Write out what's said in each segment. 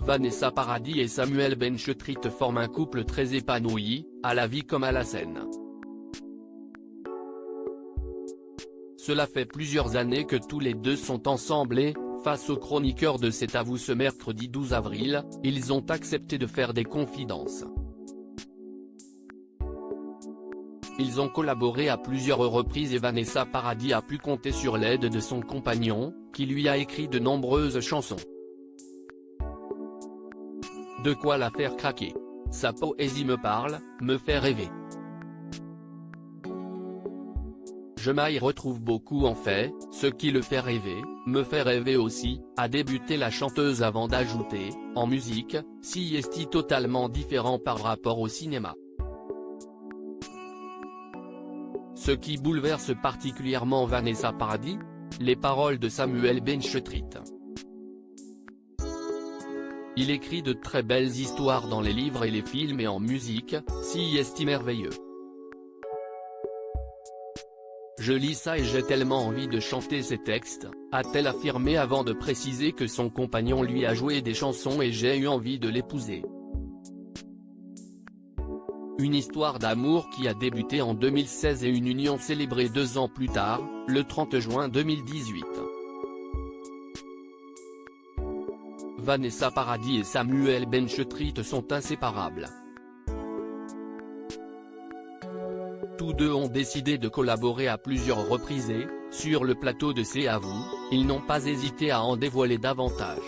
Vanessa Paradis et Samuel Benchetrit forment un couple très épanoui, à la vie comme à la scène. Cela fait plusieurs années que tous les deux sont ensemble et, face aux chroniqueurs de C'est à vous ce mercredi 12 avril, ils ont accepté de faire des confidences. Ils ont collaboré à plusieurs reprises et Vanessa Paradis a pu compter sur l'aide de son compagnon, qui lui a écrit de nombreuses chansons. De quoi la faire craquer. Sa poésie me parle, me fait rêver. Je m'y retrouve beaucoup en fait, ce qui le fait rêver, me fait rêver aussi, a débuté la chanteuse avant d'ajouter, en musique, si est totalement différent par rapport au cinéma. Ce qui bouleverse particulièrement Vanessa Paradis, les paroles de Samuel Benchetrit. Il écrit de très belles histoires dans les livres et les films et en musique, si est merveilleux. Je lis ça et j'ai tellement envie de chanter ces textes, a-t-elle affirmé avant de préciser que son compagnon lui a joué des chansons et j'ai eu envie de l'épouser. Une histoire d'amour qui a débuté en 2016 et une union célébrée 2 ans plus tard, le 30 juin 2018. Vanessa Paradis et Samuel Benchetrit sont inséparables. Tous deux ont décidé de collaborer à plusieurs reprises et, sur le plateau de C'est à vous, ils n'ont pas hésité à en dévoiler davantage.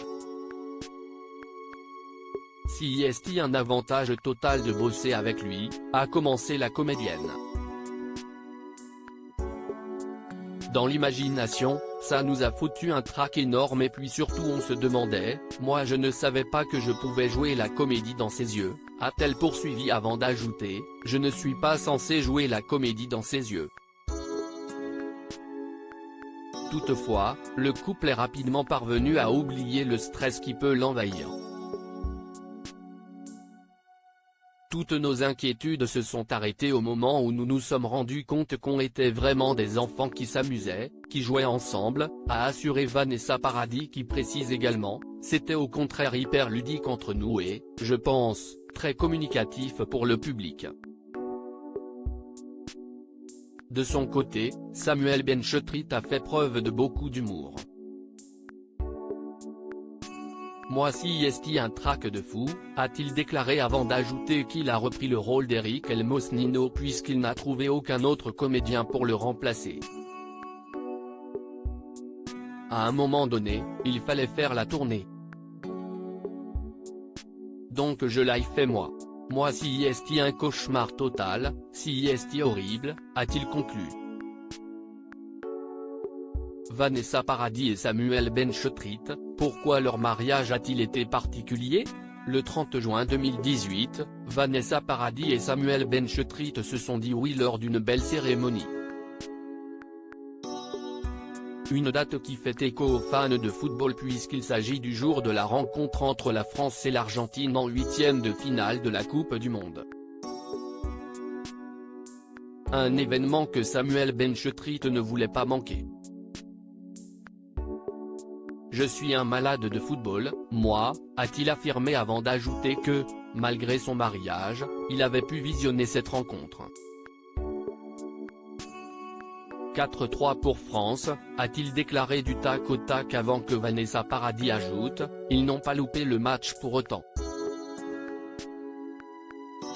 Si est un avantage total de bosser avec lui, a commencé la comédienne. Dans l'imagination, ça nous a foutu un trac énorme et puis surtout on se demandait, moi je ne savais pas que je pouvais jouer la comédie dans ses yeux, a-t-elle poursuivi avant d'ajouter, je ne suis pas censé jouer la comédie dans ses yeux. Toutefois, le couple est rapidement parvenu à oublier le stress qui peut l'envahir. Toutes nos inquiétudes se sont arrêtées au moment où nous nous sommes rendus compte qu'on était vraiment des enfants qui s'amusaient, qui jouaient ensemble, a assuré Vanessa Paradis qui précise également, c'était au contraire hyper ludique entre nous et, je pense, très communicatif pour le public. De son côté, Samuel Benchetrit a fait preuve de beaucoup d'humour. Moi si est un trac de fou, a-t-il déclaré avant d'ajouter qu'il a repris le rôle d'Eric Elmos Nino puisqu'il n'a trouvé aucun autre comédien pour le remplacer. À un moment donné, il fallait faire la tournée. Donc je l'ai fait moi. Moi si est un cauchemar total, si est horrible, a-t-il conclu. Vanessa Paradis et Samuel Benchetrit, pourquoi leur mariage a-t-il été particulier? Le 30 juin 2018, Vanessa Paradis et Samuel Benchetrit se sont dit oui lors d'une belle cérémonie. Une date qui fait écho aux fans de football puisqu'il s'agit du jour de la rencontre entre la France et l'Argentine en 8e de finale de la Coupe du Monde. Un événement que Samuel Benchetrit ne voulait pas manquer. Je suis un malade de football, moi, a-t-il affirmé avant d'ajouter que, malgré son mariage, il avait pu visionner cette rencontre. 4-3 pour France, a-t-il déclaré du tac au tac avant que Vanessa Paradis ajoute, ils n'ont pas loupé le match pour autant.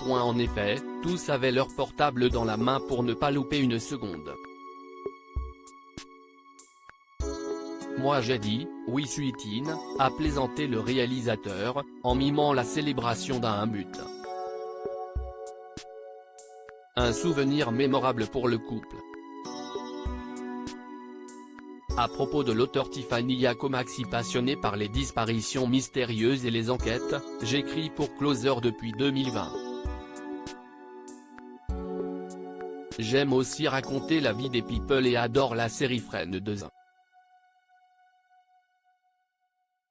En effet, tous avaient leur portable dans la main pour ne pas louper une seconde. Moi j'ai dit, oui suit-in, a plaisanté le réalisateur, en mimant la célébration d'un but. Un souvenir mémorable pour le couple. À propos de l'auteur Tiffany Yacomaxi passionnée par les disparitions mystérieuses et les enquêtes, j'écris pour Closer depuis 2020. J'aime aussi raconter la vie des people et adore la série Friends.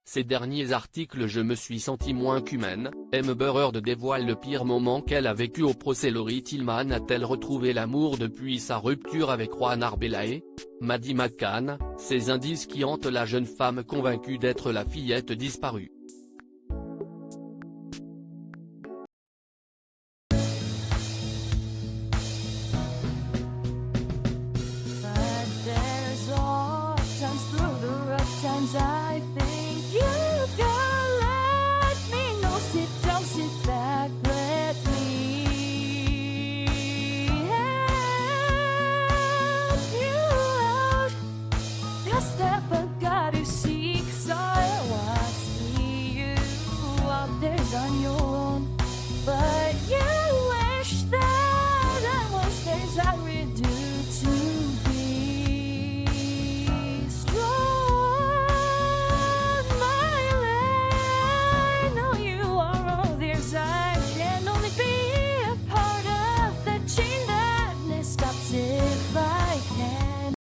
Ces derniers articles je me suis senti moins qu'humaine, Amber Heard dévoile le pire moment qu'elle a vécu au procès. Lori Tillman a-t-elle retrouvé l'amour depuis sa rupture avec Juan Arbelae? Maddie McCann, ces indices qui hantent la jeune femme convaincue d'être la fillette disparue. do to